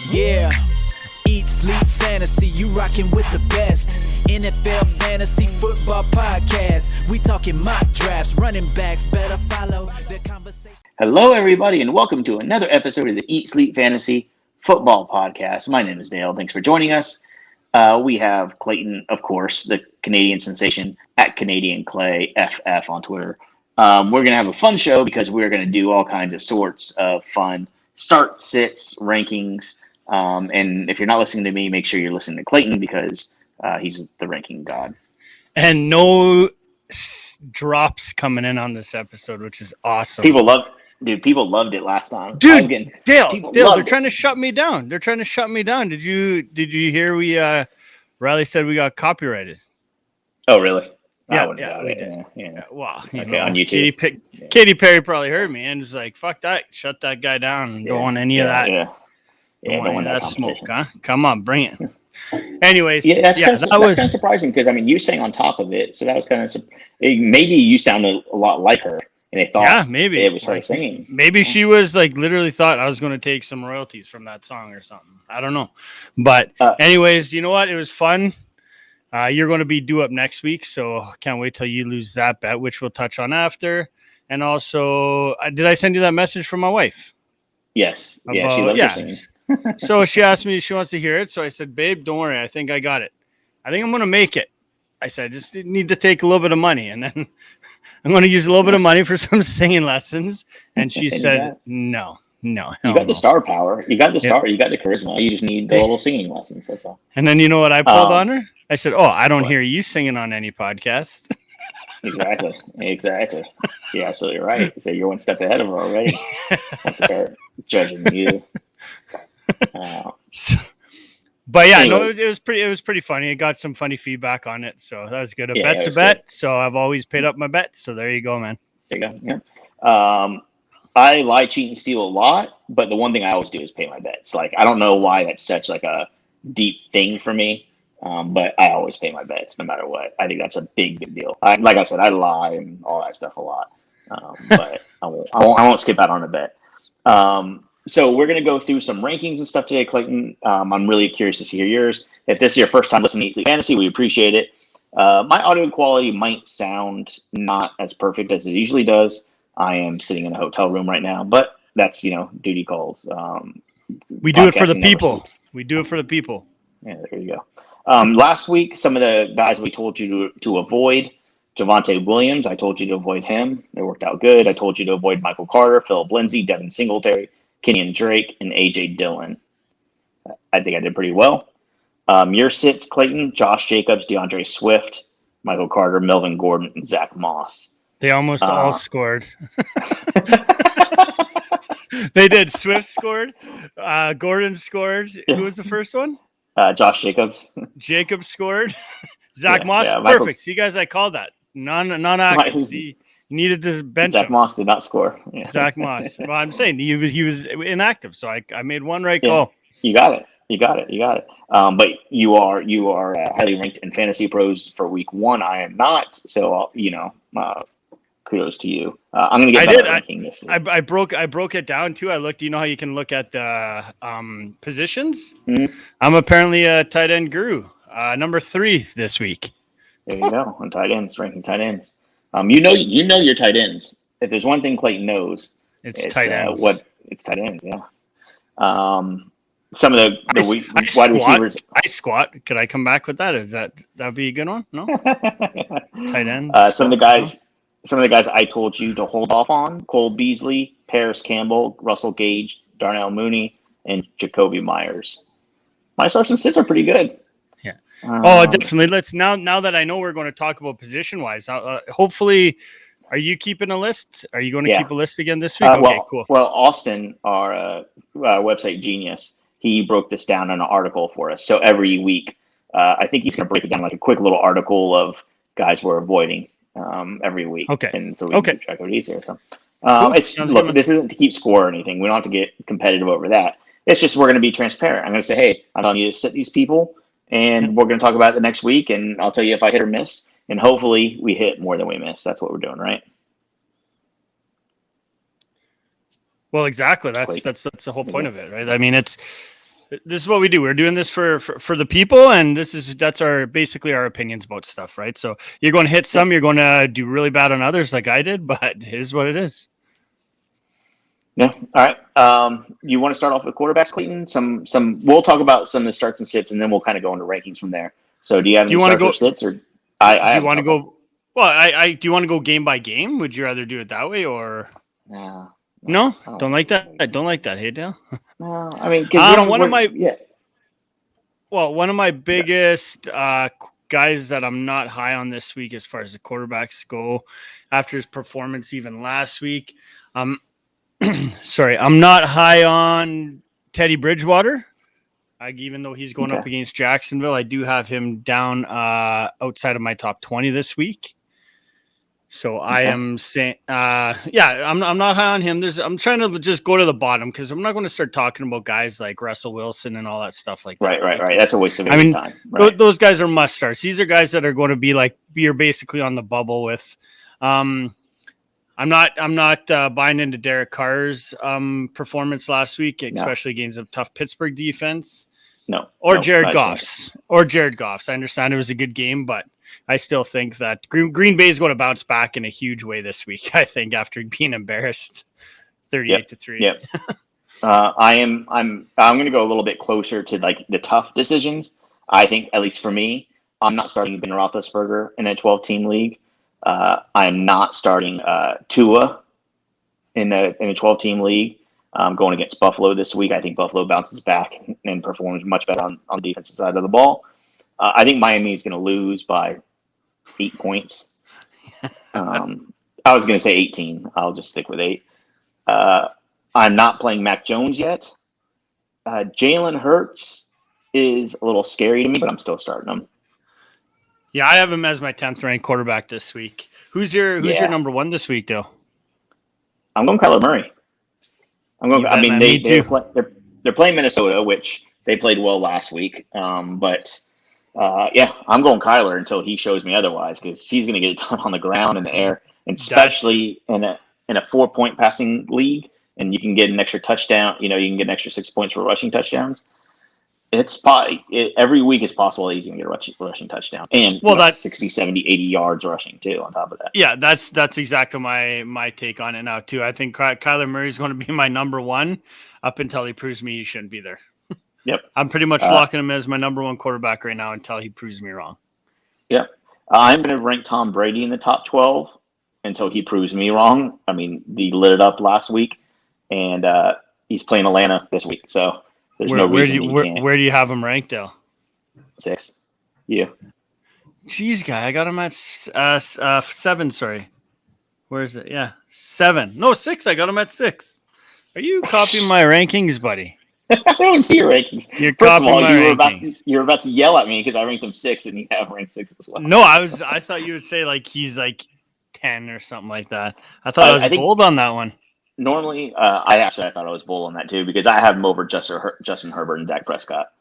Yeah, eat, sleep, fantasy, you rockin' with the best. NFL Fantasy Football Podcast. We talking mock drafts, running backs, better follow the conversation. Hello, everybody, and welcome to another episode of the Eat, Sleep, Fantasy Football Podcast. My name is Dale. Thanks for joining us. We have Clayton, of course, the Canadian sensation, at Canadian Clay FF on Twitter. We're going to have a fun show because we're going to do all kinds of sorts of fun start, sits, rankings. And if you're not listening to me, make sure you're listening to Clayton because he's the ranking god. And no drops coming in on this episode, which is awesome. People loved it last time. Dude, Dale, they're trying to shut me down. Did you hear Riley said we got copyrighted? Oh, really? Yeah, we did. Yeah. Well, on YouTube. Katy Perry probably heard me and was like, "Fuck that! Shut that guy down! Don't want any of that. Don't want that smoke, huh? Come on, bring it." Anyways, that's kind of surprising because you sang on top of it, so that was kind of maybe you sounded a lot like her, and they thought maybe it was her singing. Maybe she was literally thought I was going to take some royalties from that song or something. I don't know, but anyways, you know what? It was fun. You're going to be due up next week, so can't wait till you lose that bet, which we'll touch on after. And also, did I send you that message from my wife? Yes. She loved your singing. So she asked me if she wants to hear it. So I said, babe, don't worry. I think I got it. I think I'm going to make it. I said, I just need to take a little bit of money. And then I'm going to use a little bit of money for some singing lessons. And she said, no. You got the star power. You got the star. You got the charisma. You just need the little singing lessons. That's all. And then you know what I pulled on her? I said, I don't hear you singing on any podcast. Exactly. You're absolutely right. So you're one step ahead of her already. Once I start judging you. But yeah, anyway. It was pretty funny. I got some funny feedback on it, so that was good. A bet's a bet. Good. So I've always paid up my bets. So there you go, man. There you go. Yeah. I lie, cheat, and steal a lot, but the one thing I always do is pay my bets. I don't know why that's such a deep thing for me. But I always pay my bets no matter what. I think that's a big deal. Like I said, I lie and all that stuff a lot. But I won't skip out on a bet. So we're going to go through some rankings and stuff today, Clayton. I'm really curious to hear yours. If this is your first time listening to Eat Sleep Fantasy, we appreciate it. My audio quality might sound not as perfect as it usually does. I am sitting in a hotel room right now, but that's, duty calls. We do it for the people. Yeah, there you go. Last week, some of the guys we told you to avoid, Jamal Williams, I told you to avoid him. It worked out good. I told you to avoid Michael Carter, Philip Lindsay, Devin Singletary, Kenyon Drake, and A.J. Dillon. I think I did pretty well. Your sits, Clayton, Josh Jacobs, DeAndre Swift, Michael Carter, Melvin Gordon, and Zach Moss. They almost all scored. They did. Swift scored. Gordon scored. Who was the first one? Josh Jacobs. Jacobs scored. Zach Moss. Perfect. See, guys, I called that. Non-active. He needed to bench Zach him. Moss did not score. Yeah. Zach Moss. Well, I'm saying he was inactive, so I made one right call. You got it. But you are highly ranked in Fantasy Pros for week 1. I am not. So kudos to you. I'm going to get better ranking this week. I broke it down too. I looked. You know how you can look at the positions. Mm-hmm. I'm apparently a tight end guru. Number 3 this week. There you go. On tight ends, ranking tight ends. You know your tight ends. If there's one thing Clayton knows, it's tight ends. It's tight ends. Yeah. Some of the wide receivers. I squat. Could I come back with that? That'd be a good one? No. Tight ends. Some of the guys I told you to hold off on: Cole Beasley, Paris Campbell, Russell Gage, Darnell Mooney, and Jacoby Myers. My starts and sits are pretty good. Yeah. Definitely. Let's now that I know we're going to talk about position wise. Hopefully, are you keeping a list? Are you going to keep a list again this week? Okay, cool. Well, Austin, our website genius, he broke this down in an article for us. So every week, I think he's going to break it down like a quick little article of guys we're avoiding every week. Okay. And so we can keep track of it easier. So this isn't to keep score or anything. We don't have to get competitive over that. It's just we're going to be transparent. I'm going to say, hey, I'm telling you to sit these people, and we're going to talk about it the next week, and I'll tell you if I hit or miss, and hopefully we hit more than we miss. That's what we're doing, right? Well, exactly. That's the whole point of it, right? I mean, This is what we do. We're doing this for the people, and that's basically our opinions about stuff, right? So you're going to hit some, you're going to do really bad on others, like I did, but it is what it is. Yeah. All right. You want to start off with quarterbacks, Clayton? We'll talk about some of the starts and sits, and then we'll kind of go into rankings from there. So do you have any starts or sits, or do you want to go? Well, I do you want to go game by game? Would you rather do it that way, or no? Don't like that. I don't like that. Hey, Dale. No, I mean, one of my biggest guys that I'm not high on this week, as far as the quarterbacks go, after his performance even last week. Sorry, I'm not high on Teddy Bridgewater. Even though he's going up against Jacksonville, I do have him down outside of my top 20 this week. So I am saying, I'm not high on him. I'm trying to just go to the bottom because I'm not going to start talking about guys like Russell Wilson and all that stuff like that. Right. That's a waste of time. Right. Those guys are must starts. These are guys that are going to be like you're basically on the bubble with. I'm not buying into Derek Carr's performance last week, especially against a tough Pittsburgh defense. Jared Goff's. I understand it was a good game, but I still think that Green Bay is going to bounce back in a huge way this week. I think after being embarrassed, 38-3. Yep. I'm going to go a little bit closer to like the tough decisions. I think, at least for me, I'm not starting Ben Roethlisberger in a 12-team league. I'm not starting Tua in a 12-team league. Going against Buffalo this week. I think Buffalo bounces back and performs much better on the defensive side of the ball. I think Miami is going to lose by 8 points. I was going to say 18. I'll just stick with 8. I'm not playing Mac Jones yet. Jalen Hurts is a little scary to me, but I'm still starting him. Yeah, I have him as my 10th ranked quarterback this week. Who's your number one this week, though? I'm going Kyler Murray. They're playing Minnesota, which they played well last week. I'm going Kyler until he shows me otherwise, because he's going to get it done on the ground and the air, and especially in a 4-point passing league, and you can get an extra touchdown. You can get an extra 6 points for rushing touchdowns. Every week is possible that he's going to get a rushing touchdown, and that's 60, 70, 80 yards rushing too on top of that. Yeah, that's exactly my take on it now too. I think Kyler Murray is going to be my number one up until he proves me he shouldn't be there. Yep, I'm pretty much locking him as my number one quarterback right now until he proves me wrong. Yep, I'm going to rank Tom Brady in the top 12 until he proves me wrong. I mean, he lit it up last week, and he's playing Atlanta this week, so. There's no reason where do you have him ranked, Dale? 6. Yeah. Jeez, guy, I got him at 7. Sorry, where is it? Yeah, 7. No, 6. I got him at 6. Are you copying my rankings, buddy? I don't see your rankings. You're copying my rankings. You were about to yell at me because I ranked him 6, and you have ranked 6 as well. No, I thought you would say like he's like 10 or something like that. I thought I was bold on that one. Normally, I thought I was bold on that too, because I have him over Justin Herbert and Dak Prescott.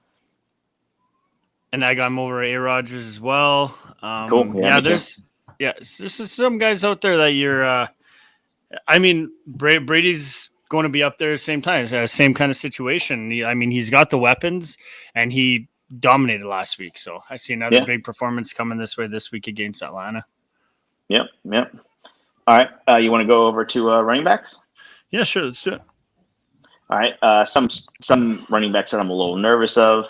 And I got him over A. Rodgers as well. Cool. Yeah, there's some guys out there that you're. Brady's going to be up there at the same time. It's same kind of situation. He's got the weapons, and he dominated last week. So I see another big performance coming this way this week against Atlanta. Yep. All right. You want to go over to running backs? Yeah, sure. Let's do it. All right. Some running backs that I'm a little nervous of.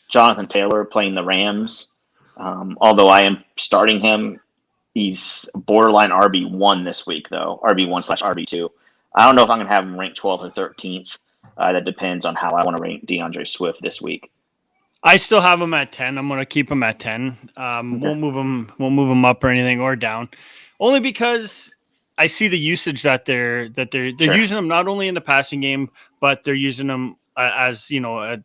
Jonathan Taylor playing the Rams. Although I am starting him, he's borderline RB1 this week, though. RB1/RB2. I don't know if I'm going to have him ranked 12th or 13th. That depends on how I want to rank DeAndre Swift this week. I still have him at 10. I'm going to keep him at 10. Won't move him up or anything or down. Only because I see the usage that they're using them not only in the passing game, but they're using them as a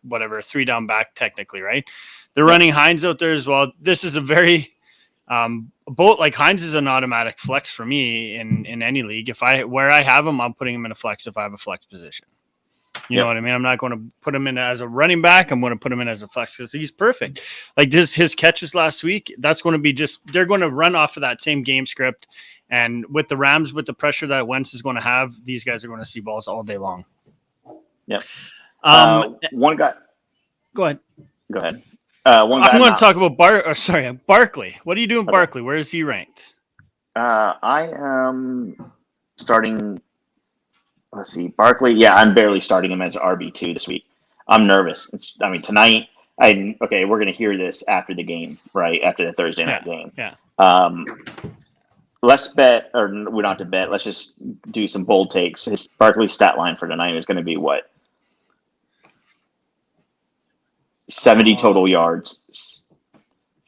3-down back technically, right? They're running Hines out there as well. This is a very Hines is an automatic flex for me in any league. Where I have him, I'm putting him in a flex if I have a flex position. You know what I mean? I'm not going to put him in as a running back. I'm going to put him in as a flex because he's perfect. Like his catches last week, that's going to be they're going to run off of that same game script. And with the Rams, with the pressure that Wentz is going to have, these guys are going to see balls all day long. Yep. One guy. Go ahead. Go ahead. One guy. I'm going to talk about Barkley. What are you doing, Barkley? Where is he ranked? I am starting. Let's see, Barkley. Yeah, I'm barely starting him as RB2 this week. I'm nervous. Tonight. We're going to hear this after the game, right? After the Thursday night game. Yeah. Let's bet, or we don't have to bet. Let's just do some bold takes. His Barkley's stat line for tonight is going to be what? 70 total yards,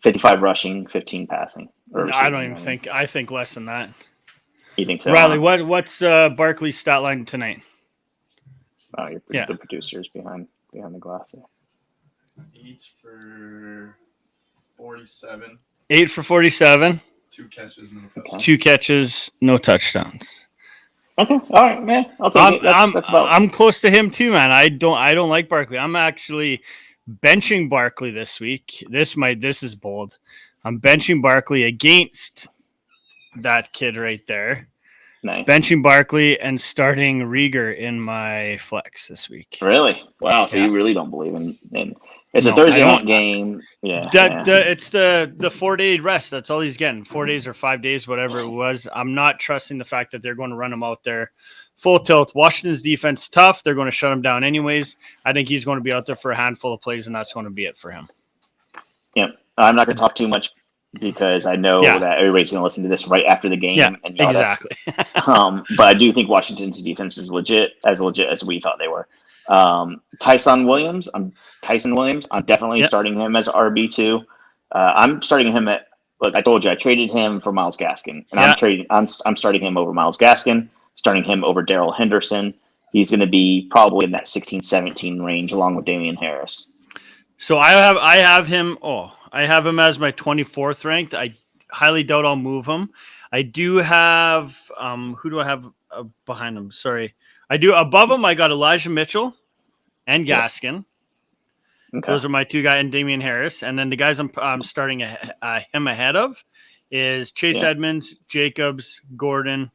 55 rushing, 15 passing. I don't even think. I think less than that. You think so? Riley, what's Barkley's stat line tonight? Oh, you're pretty good producers behind the glass there. 8 for 47. 8 for 47. 2 catches, no touchdowns. 2 catches, no touchdowns. Okay, all right, man. I'll take it. That's about. I'm close to him too, man. I don't like Barkley. I'm actually benching Barkley this week. This is bold. I'm benching Barkley against that kid right there. Nice. Benching Barkley and starting Rieger in my flex this week. Really? Wow. So you really don't believe in it's a Thursday night game. Yeah. It's the 4-day rest. That's all he's getting. 4 days or 5 days, whatever it was. I'm not trusting the fact that they're going to run him out there full tilt. Washington's defense tough. They're going to shut him down anyways. I think he's going to be out there for a handful of plays, and that's going to be it for him. Yep. I'm not going to talk too much because I know that everybody's going to listen to this right after the game. Yeah, and exactly. But I do think Washington's defense is legit as we thought they were. Tyson Williams. I'm definitely starting him as RB2. I'm starting him at. Look, I told you I traded him for Myles Gaskin, and I'm starting him over Myles Gaskin. Starting him over Darrell Henderson. He's going to be probably in that 16-17 range, along with Damian Harris. So I have him. I have him as my 24th ranked. I highly doubt I'll move him. I do have who do I have behind him? Sorry, I do above him. I got Elijah Mitchell and Gaskin. Okay. Those are my 2 guys, and Damian Harris. And then the guys I'm starting him ahead of is Chase Edmonds, Jacobs, Gordon,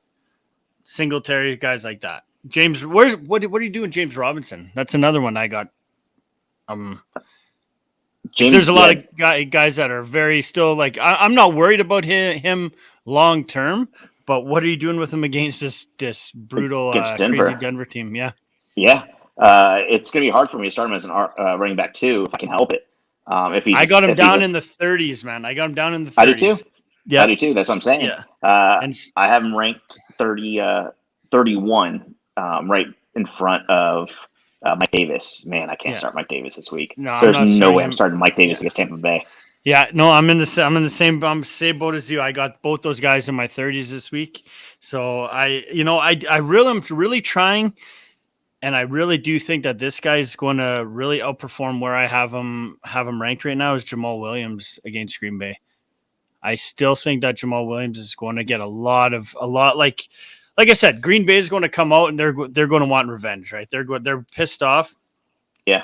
Singletary, guys like that. James, what are you doing, James Robinson? That's another one I got. James, there's a lot of guys that are very still like I'm not worried about him long term, but what are you doing with him against this brutal crazy Denver team? Yeah. It's gonna be hard for me to start him as an running back too if I can help it. I got him down in the 30s, man. I got him down in the 30s. I do too. Yeah, I do too. That's what I'm saying. Yeah. And I have him ranked 31, right in front of Mike Davis. Man, I can't start Mike Davis this week. No, there's no way I'm starting Mike Davis against Tampa Bay. Yeah, no, I'm in the same boat as you. I got both those guys in my 30s this week. So I'm really trying, and I really do think that this guy's going to really outperform where I have him ranked right now is Jamal Williams against Green Bay. I still think that Jamal Williams is going to get a lot like I said, Green Bay is going to come out and they're going to want revenge, right? They're pissed off. Yeah.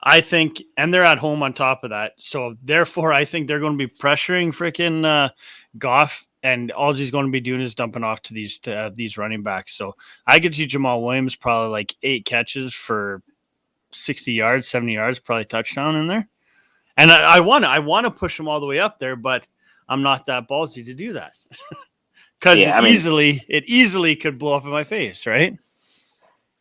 I think, and they're at home on top of that. So therefore, I think they're going to be pressuring freaking Goff, and all he's going to be doing is dumping off to these running backs. So I could see Jamal Williams probably like 8 catches for 60 yards, 70 yards, probably touchdown in there. And I want to push him all the way up there, but I'm not that ballsy to do that because it easily could blow up in my face, right?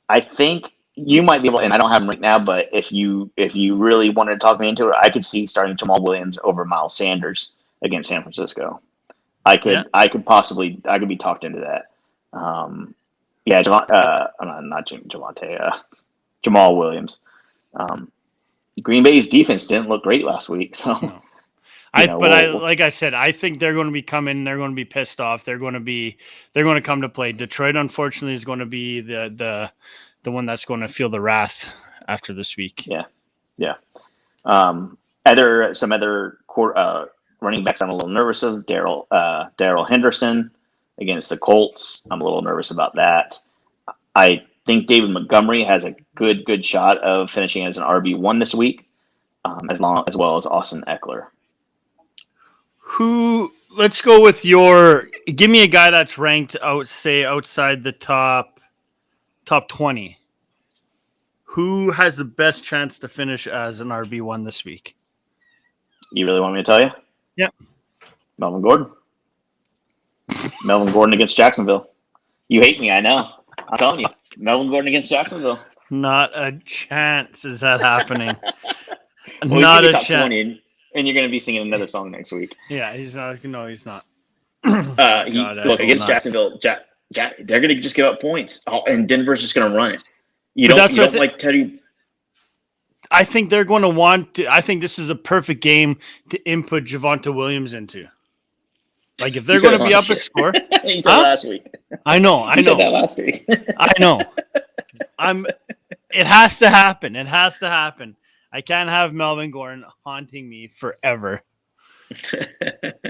I think you might be able, and I don't have him right now, but if you really wanted to talk me into it, I could see starting Jamal Williams over Miles Sanders against San Francisco. I could be talked into that. Jamal Williams. Green Bay's defense didn't look great last week, so. No. Like I said, I think they're going to be coming. They're going to be pissed off. They're going to come to play. Detroit, unfortunately, is going to be the one that's going to feel the wrath after this week. Yeah. Some other running backs I'm a little nervous of. Darrell Henderson against the Colts. I'm a little nervous about that. I think David Montgomery has a good shot of finishing as an RB1 this week, as well as Austin Eckler. Let's go with give me a guy that's ranked outside the top 20. Who has the best chance to finish as an RB1 this week? You really want me to tell you? Yeah. Melvin Gordon. Melvin Gordon against Jacksonville. You hate me, I know. I'm telling you. Melvin Gordon against Jacksonville. Not a chance is that happening. Well, Not a top chance. 20, and you're going to be singing another song next week. Yeah, he's not. No, he's not. Look, against Jacksonville, they're going to just give up points, and Denver's just going to run it. You don't like Teddy. I think they're going to want to. I think this is a perfect game to input Javonte Williams into. Like, if they're going to be up a score. You said last week. I know. You said that last week. I know. It has to happen. It has to happen. I can't have Melvin Gordon haunting me forever.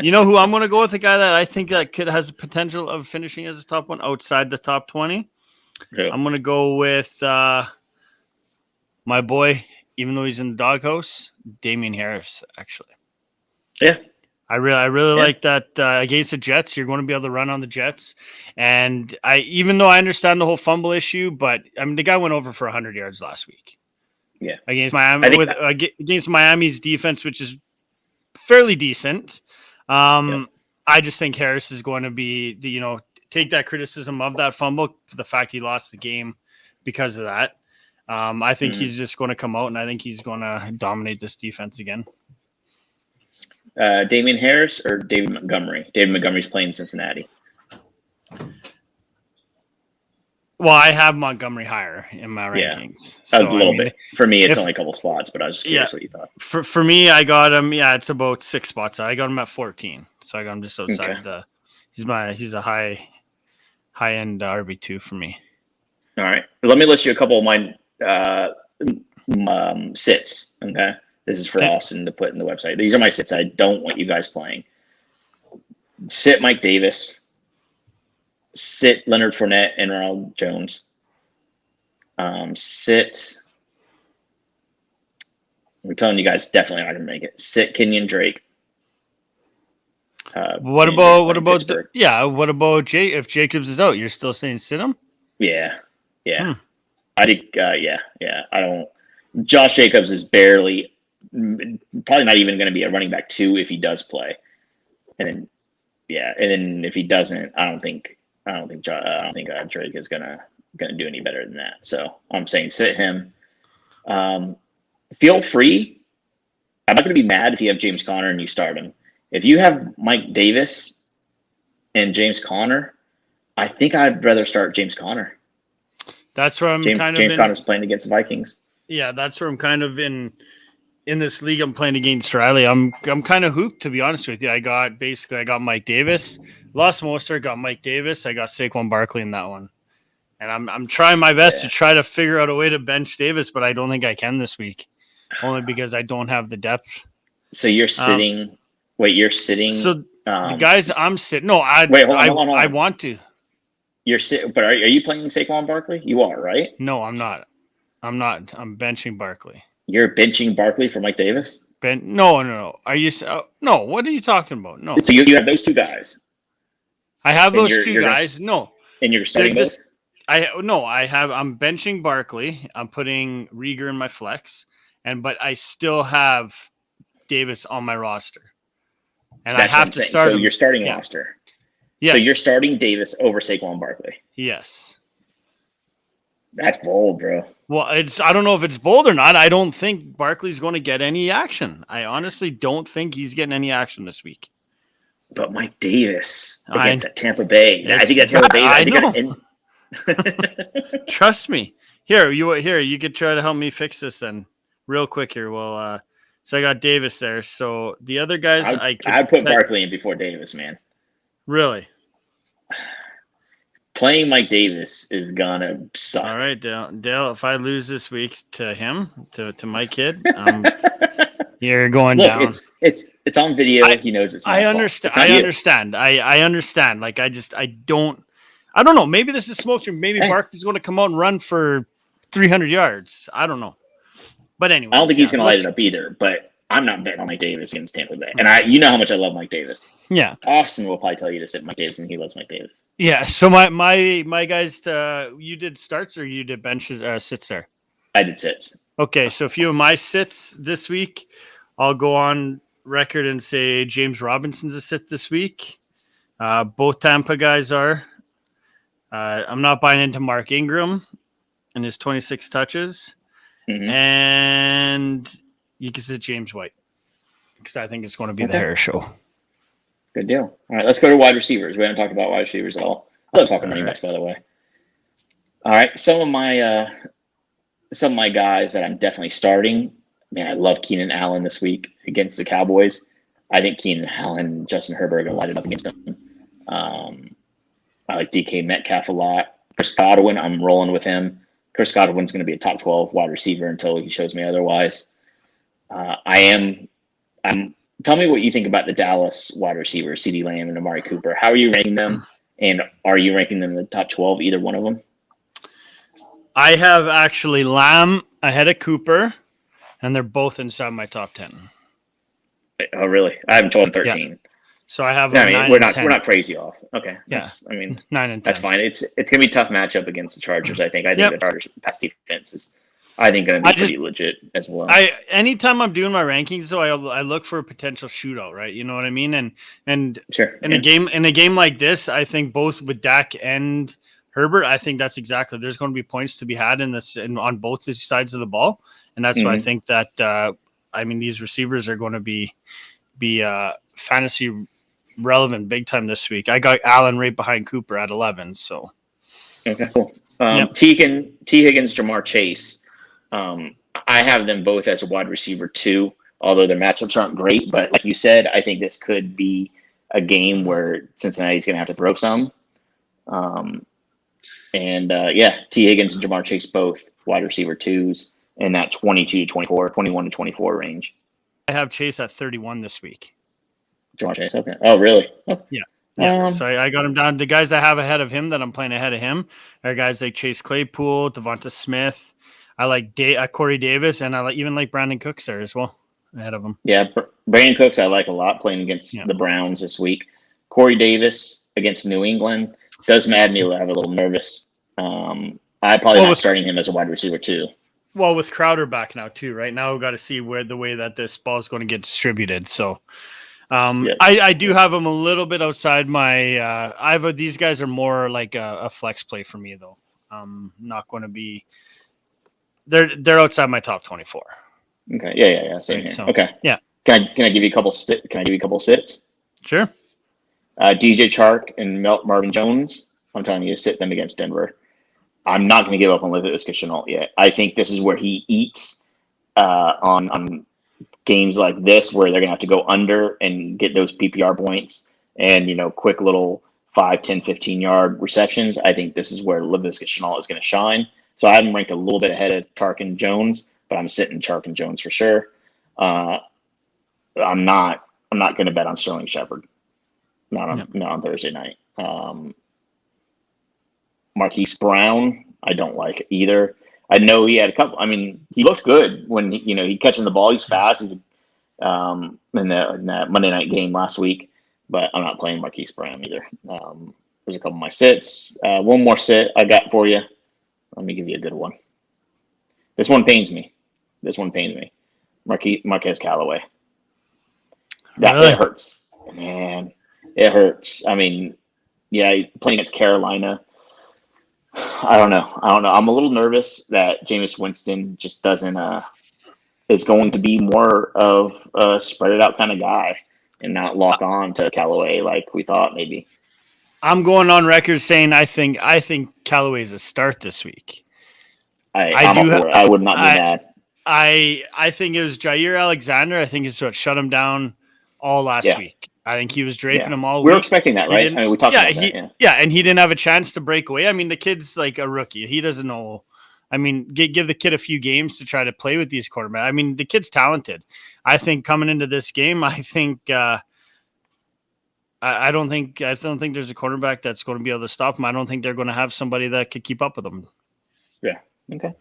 You know who I'm going to go with? A guy that I think that has the potential of finishing as a top one outside the top 20. Yeah. I'm going to go with my boy, even though he's in the doghouse, Damian Harris, actually. Yeah. I really like that against the Jets. You're going to be able to run on the Jets. And even though I understand the whole fumble issue, but I mean, the guy went over for 100 yards last week. Yeah. Against Miami, against Miami's defense, which is fairly decent. I just think Harris is going to be, take that criticism of that fumble for the fact he lost the game because of that. I think he's just going to come out, and I think he's going to dominate this defense again. Damian Harris or David Montgomery? David Montgomery's playing Cincinnati. Well, I have Montgomery higher in my rankings. So, a little bit. For me, it's only a couple spots, but I was just curious what you thought. For me, I got him. Yeah, it's about 6 spots. I got him at 14, so I got him just outside the. He's a high end RB2 for me. All right, let me list you a couple of my sits. Okay, this is for Austin to put in the website. These are my sits. I don't want you guys playing. Sit Mike Davis. Sit Leonard Fournette and Ronald Jones. Sit. We're telling you guys definitely not going to make it. Sit Kenyon Drake. What about if Jacobs is out? You're still saying sit him? Yeah. I think. I don't. Josh Jacobs is probably not even going to be a running back 2 if he does play, and then if he doesn't, I don't think Drake is gonna do any better than that. So I'm saying sit him. Feel free. I'm not gonna be mad if you have James Conner and you start him. If you have Mike Davis and James Conner, I think I'd rather start James Conner. That's where James Conner's playing against the Vikings. Yeah, that's where I'm kind of in this league. I'm playing against Riley. I'm kind of hooped, to be honest with you. I got Mike Davis. Lost Mostert, got Mike Davis. I got Saquon Barkley in that one. And I'm trying my best to try to figure out a way to bench Davis, but I don't think I can this week. Only because I don't have the depth. So you're sitting you're sitting. So the guys I'm sitting. No, hold on. I want to. You're sitting, but are you playing Saquon Barkley? You are, right? No, I'm not. I'm benching Barkley. You're benching Barkley for Mike Davis? No. Are you? No. What are you talking about? No. So you have those two guys. I have those two guys. No. And you're starting both? I'm benching Barkley. I'm putting Rieger in my flex, but I still have Davis on my roster, and I have to start. So you're starting roster. Yes. So you're starting Davis over Saquon Barkley. Yes. That's bold, bro. Well, I don't know if it's bold or not. I don't think Barkley's going to get any action. I honestly don't think he's getting any action this week. But Mike Davis against Tampa Bay. I think that Tampa Bay. Trust me. Here, you could try to help me fix this then, real quick here. Well, so I got Davis there. So the other guys, I'd put Barkley in before Davis, man. Really? Playing Mike Davis is gonna suck. All right, Dale. If I lose this week to him, to my kid, you're going down. It's on video. He knows it's. I understand. I understand. Like I don't know. Maybe this is smoke. Maybe Barkley's going to come out and run for 300 yards. I don't know. But anyway, I don't think he's going to light it up either. But I'm not betting on Mike Davis against Tampa Bay, and you know how much I love Mike Davis. Yeah, Austin will probably tell you to sit Mike Davis, and he loves Mike Davis. Yeah. So my guys, you did starts or you did benches sits there? I did sits. Okay, so a few of my sits this week, I'll go on record and say James Robinson's a sit this week. Both Tampa guys are. I'm not buying into Mark Ingram and his 26 touches. Mm-hmm. And you can sit James White because I think it's going to be the Harris show. Good deal. All right, let's go to wide receivers. We haven't talked about wide receivers at all. I love talking running backs, by the way. All right, some of my guys that I'm definitely starting. Man, I love Keenan Allen this week against the Cowboys. I think Keenan Allen and Justin Herbert are going to light it up against them. I like DK Metcalf a lot. Chris Godwin, I'm rolling with him. Chris Godwin's going to be a top 12 wide receiver until he shows me otherwise. Tell me what you think about the Dallas wide receivers, CeeDee Lamb and Amari Cooper. How are you ranking them? And are you ranking them in the top 12, either one of them? I have actually Lamb ahead of Cooper, and they're both inside my top 10. Oh, really? I have 12 and 13. Yeah. So I have. We're not crazy off. Okay. Yeah. 9 and 10. That's fine. It's gonna be a tough matchup against the Chargers. I think the Chargers' pass defense is, I think, gonna be pretty legit as well. Anytime I'm doing my rankings, though, I look for a potential shootout, right? You know what I mean? And sure. In a game like this, I think both with Dak and Herbert, I think that's exactly. There's going to be points to be had on both sides of the ball, and that's why I think that. These receivers are going to be fantasy relevant big time this week. I got Allen right behind Cooper at 11. So okay, cool. T. Higgins, Jamar Chase. I have them both as a wide receiver too, although their matchups aren't great. But like you said, I think this could be a game where Cincinnati's going to have to throw some. T. Higgins and Jamar Chase both wide receiver twos in that 22 to 24, 21 to 24 range. I have Chase at 31 this week. Jamar Chase, okay. Oh, really? Oh. Yeah. So I got him down. The guys I have ahead of him that I'm playing ahead of him are guys like Chase Claypool, Devonta Smith. I like Corey Davis, and I even like Brandon Cooks there as well ahead of him. Yeah, Brandon Cooks I like a lot playing against the Browns this week. Corey Davis against New England does mad me. I have a little nervous. I probably not starting him as a wide receiver too. Well, with Crowder back now too, right? Now we've got to see the way that this ball is going to get distributed. So I do have them a little bit outside my these guys are more like a flex play for me though. Not going to be they're outside my top 24. Okay. Yeah. Same here. So, okay. Yeah. Can I give you a couple sits? Sure. DJ Chark and Marvin Jones. I'm telling you to sit them against Denver. I'm not going to give up on Laviska Shenault yet. I think this is where he eats on games like this where they're going to have to go under and get those PPR points and, quick little 5, 10, 15-yard receptions. I think this is where Laviska Shenault is going to shine. So I have him ranked a little bit ahead of Chark and Jones, but I'm sitting Chark and Jones for sure. I'm not going to bet on Sterling Shepard. Not on Thursday night. Marquis Brown, I don't like either. I know he had a couple. I mean, he looked good when he catching the ball. He's fast. He's in that Monday night game last week, but I'm not playing Marquis Brown either. There's a couple of my sits. One more sit I got for you. Let me give you a good one. This one pains me. Marquez Callaway. It hurts, man. It hurts. I mean, playing against Carolina. I don't know. I'm a little nervous that Jameis Winston just is going to be more of a spread it out kind of guy and not lock on to Callaway like we thought maybe. I'm going on record saying I think Callaway is a start this week. I would not be mad. I think it was Jair Alexander. I think it's what shut him down all last week. I think he was draping him all week. We were expecting that, right? We talked about that. Yeah, and he didn't have a chance to break away. I mean, the kid's like a rookie. He doesn't know. I mean, give the kid a few games to try to play with these quarterbacks. I mean, the kid's talented. I think coming into this game, I don't think there's a quarterback that's going to be able to stop him. I don't think they're going to have somebody that could keep up with him. Yeah. Okay.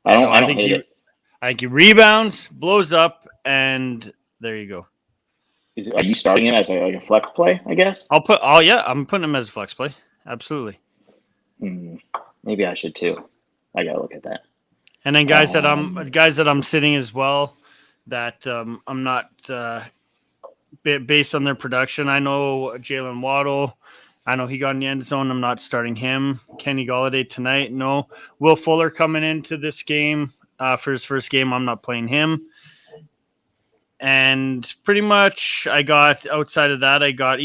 I don't hate it. I think he rebounds, blows up, and there you go. Are you starting him as a flex play, I guess? I'm putting him as a flex play. Absolutely. Maybe I should too. I got to look at that. And then guys that I'm sitting as well that I'm not based on their production. I know Jalen Waddle. I know he got in the end zone. I'm not starting him. Kenny Golladay tonight. No. Will Fuller coming into this game for his first game. I'm not playing him. And pretty much outside of that, I got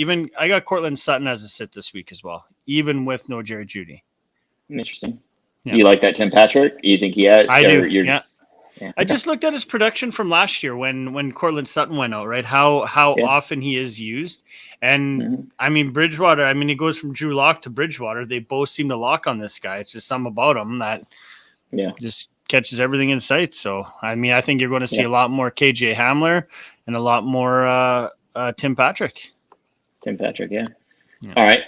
Cortland Sutton as a sit this week as well, even with no Jerry Jeudy. Interesting. Yeah. You like that Tim Patrick? You think he had? I do. Yeah. I just looked at his production from last year when Cortland Sutton went out, right? How often he is used. And I mean, Bridgewater, he goes from Drew Lock to Bridgewater. They both seem to lock on this guy. It's just something about him that just catches everything in sight. So, I think you're going to see a lot more KJ Hamler and a lot more Tim Patrick. Tim Patrick, yeah. All right.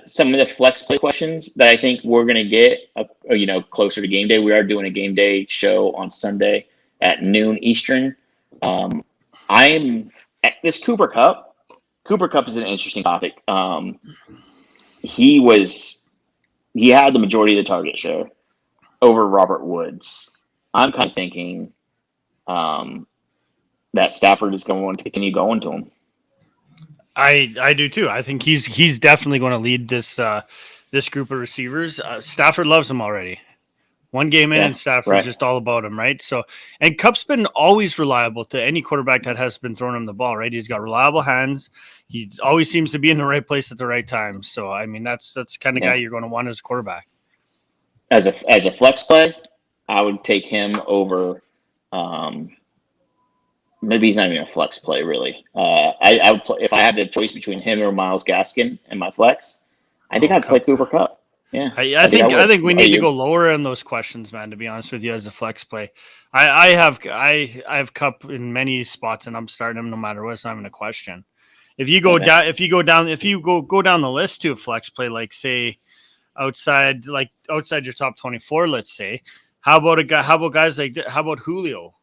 Some of the flex play questions that I think we're going to get, closer to game day. We are doing a game day show on Sunday at noon Eastern. I'm at this Cooper Kupp. Cooper Kupp is an interesting topic. He had the majority of the target share over Robert Woods. I'm kind of thinking that Stafford is going to continue going to him. I do too. I think he's definitely going to lead this group of receivers. Stafford loves him already. One game in, and Stafford's just all about him, right? So, and Kupp's been always reliable to any quarterback that has been throwing him the ball, right? He's got reliable hands. He always seems to be in the right place at the right time. So, that's the kind of guy you're going to want as a quarterback. As a flex play, I would take him over. Maybe he's not even a flex play, really. I would play, if I had the choice between him or Myles Gaskin and my flex. I think I'd play Cooper Kupp. Yeah, I think we need to go lower in those questions, man. To be honest with you, as a flex play, I have Kupp in many spots, and I'm starting him no matter what. It's not even a question. If you go down, go down the list to a flex play, like say outside your top 24, let's say. How about guys like how about Julio?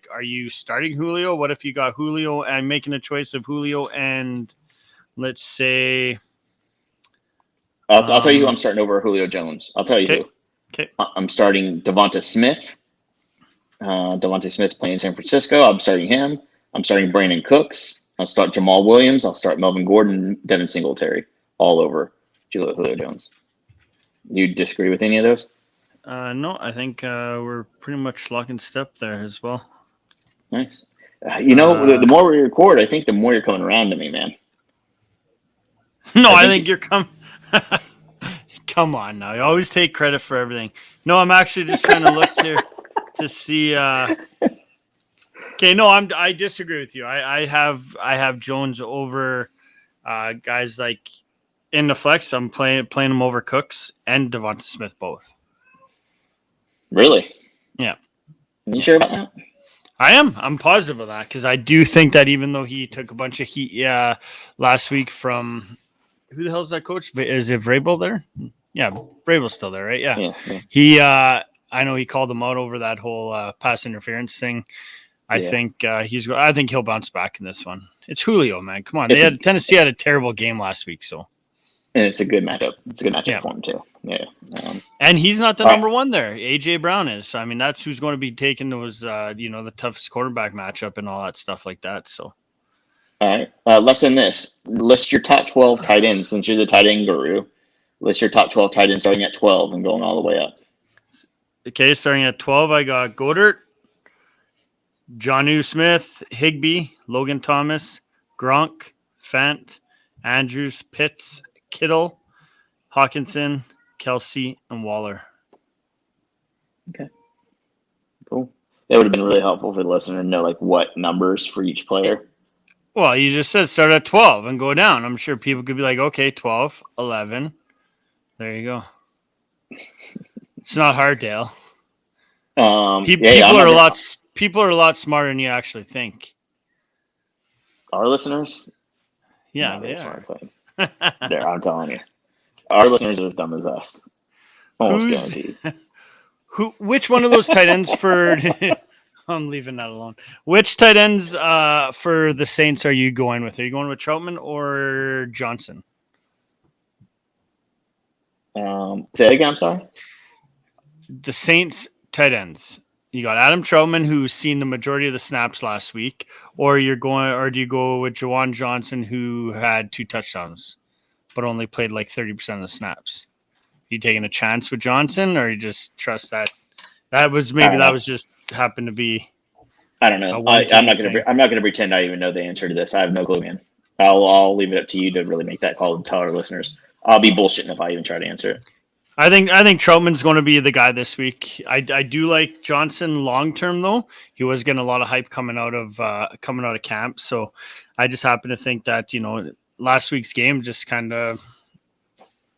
Are you starting Julio? What if you got Julio and making a choice of Julio and let's say I'll tell you who I'm starting over Julio Jones. I'll tell you who. Okay. I'm starting Devonta Smith. Devonta Smith's playing in San Francisco. I'm starting him. I'm starting Brandon Cooks. I'll start Jamal Williams. I'll start Melvin Gordon, Devin Singletary, all over Julio Jones. Do you disagree with any of those? No, I think we're pretty much lock and step there as well. Nice. The more we record, I think the more you're coming around to me, man. No, I think you're coming. Come on now. You always take credit for everything. No, I'm actually just trying to look here to see. Okay, no, I disagree with you. I have Jones over guys like in the flex. I'm playing him over Cooks and Devonta Smith both. Really? Yeah. Are you sure about that? I am. I'm positive of that because I do think that even though he took a bunch of heat last week from who the hell is that coach? Is it Vrabel there? Yeah, Vrabel's still there, right? Yeah. He I know he called him out over that whole pass interference thing. I think he'll bounce back in this one. It's Julio, man. Come on. Tennessee had a terrible game last week, so. And it's a good matchup. It's a good matchup for him too. Yeah. And he's not the number one there. AJ Brown is. That's who's going to be taking those, the toughest quarterback matchup and all that stuff like that. So. All right. Lesson this. List your top 12 tight ends since you're the tight end guru. List your top 12 tight ends starting at 12 and going all the way up. Okay, starting at 12, I got Goddard, Jonnu Smith, Higbee, Logan Thomas, Gronk, Fant, Andrews, Pitts, Kittle, Hawkinson, Kelsey, and Waller. Okay. Cool. That would have been really helpful for the listener to know what numbers for each player. Well, you just said start at 12 and go down. I'm sure people could be like, okay, 12, 11. There you go. It's not hard, Dale. People are a lot smarter than you actually think. Our listeners? Yeah, they are. I'm telling you. Our listeners are as dumb as us. Almost guaranteed. Which one of those tight ends for I'm leaving that alone. Which tight ends for the Saints are you going with? Are you going with Troutman or Johnson? Say it again, I'm sorry. The Saints tight ends. You got Adam Troutman, who's seen the majority of the snaps last week, or do you go with Jawan Johnson, who had 2 touchdowns, but only played like 30% of the snaps? You taking a chance with Johnson, or you just trust that was just happened to be? I don't know. I'm not gonna pretend I even know the answer to this. I have no clue, man. I'll leave it up to you to really make that call and tell our listeners. I'll be bullshitting if I even try to answer it. I think Troutman's going to be the guy this week. I do like Johnson long term though. He was getting a lot of hype coming out of camp, so I just happen to think that last week's game just kind of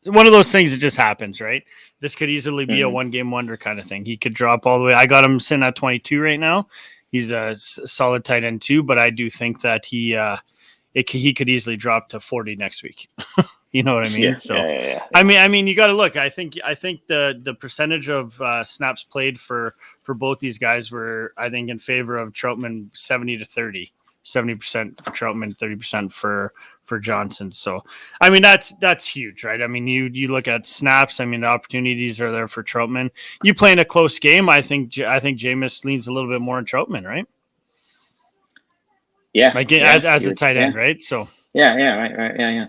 one of those things that just happens, right? This could easily be a one-game wonder kind of thing. He could drop all the way. I got him sitting at 22 right now. He's a solid tight end too, but I do think that he could easily drop to 40 next week. You know what I mean? Yeah, so, yeah. I mean, you got to look. I think the percentage of snaps played for both these guys were, I think, in favor of Troutman 70-30, 70% for Troutman, 30% for Johnson. So, I mean, that's huge, right? I mean, you look at snaps. I mean, the opportunities are there for Troutman. You play in a close game. I think Jameis leans a little bit more in Troutman, right? Yeah, like as a tight end, right? So, right,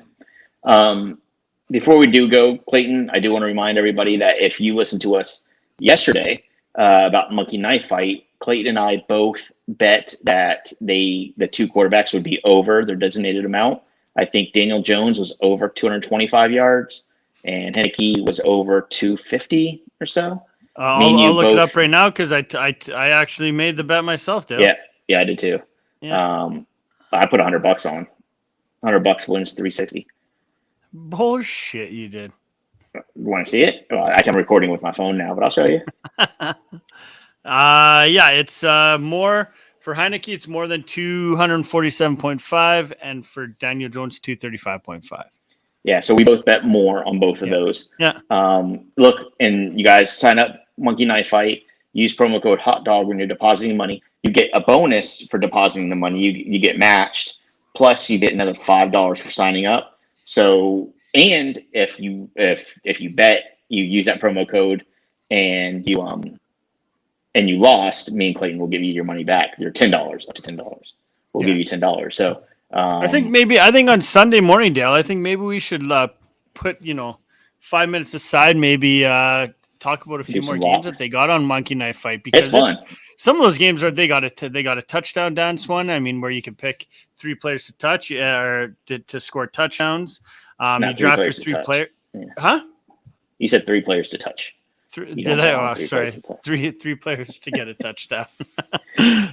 before we do go, Clayton, I do want to remind everybody that if you listened to us yesterday about Monkey Knife Fight, Clayton and I both bet that the 2 quarterbacks would be over their designated amount. I think Daniel Jones was over 225 yards, and Henneke was over 250 or so. I'll look it up right now because I actually made the bet myself, Dale. Yeah, I did too. Yeah. I put $100 on. $100 wins 360. Bullshit, you did. You want to see it? Well, I'm recording with my phone now, but I'll show you. It's more for Heineke. It's more than 247.5, and for Daniel Jones 235.5. Yeah, so we both bet more on both of those. Yeah. Look, and you guys sign up Monkey Knife Fight. Use promo code HOTDOG when you're depositing money. You get a bonus for depositing the money. You get matched. Plus, you get another $5 for signing up. So, and if you bet, you use that promo code, and you lost, me and Clayton will give you your money back. Your $10, up to $10. We'll give you $10. So, I think on Sunday morning, Dale, I think maybe we should put 5 minutes aside, maybe talk about a few more games that they got on Monkey Knife Fight, because it's fun. Some of those games they got a touchdown dance one. I mean, where you can pick 3 players to touch or to score touchdowns. You draft your 3 players. Yeah. Huh? You said 3 players to touch. Did I? Oh, sorry. Three players to get a touchdown.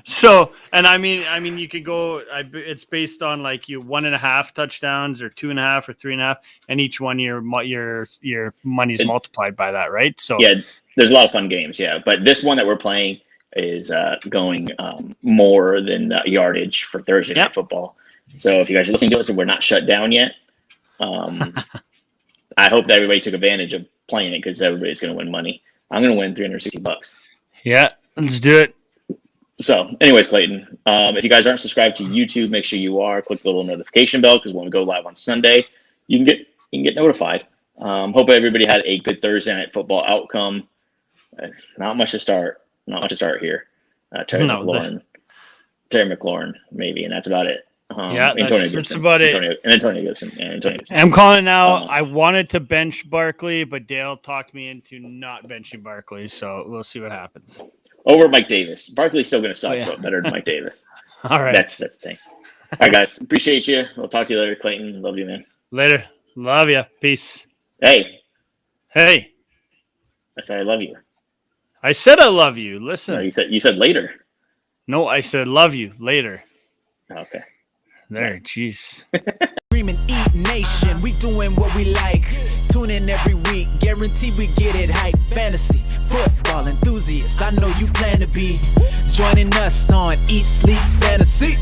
So, and I mean, you could go. It's based on like 1.5 touchdowns or 2.5 or 3.5, and each one your money's multiplied by that, right? So yeah, there's a lot of fun games. Yeah, but this one that we're playing is going more than yardage for Thursday Night Football. So if you guys are listening to us and we're not shut down yet, I hope that everybody took advantage of playing it, because everybody's going to win money. I'm going to win $360. Yeah, let's do it. So anyways, Clayton, if you guys aren't subscribed to YouTube, make sure you are. Click the little notification bell, because when we go live on Sunday, you can get notified. Hope everybody had a good Thursday Night Football outcome. Not much to start here. Terry McLaurin, maybe, and that's about it. That's about it. Antonio Gibson. I'm calling it now. I wanted to bench Barkley, but Dale talked me into not benching Barkley, so we'll see what happens. Over Mike Davis. Barkley's still going to suck, but better than Mike Davis. All right. That's the thing. All right, guys. Appreciate you. We'll talk to you later, Clayton. Love you, man. Later. Love you. Peace. Hey. I said I love you. I said I love you. Listen. No, you said later. No, I said love you. Later. Okay. There, jeez. Dream and eat nation, we doing what we like. Tune in every week, guarantee we get it hype. Fantasy, football enthusiasts, I know you plan to be joining us on Eat Sleep Fantasy.